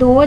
2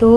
2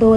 2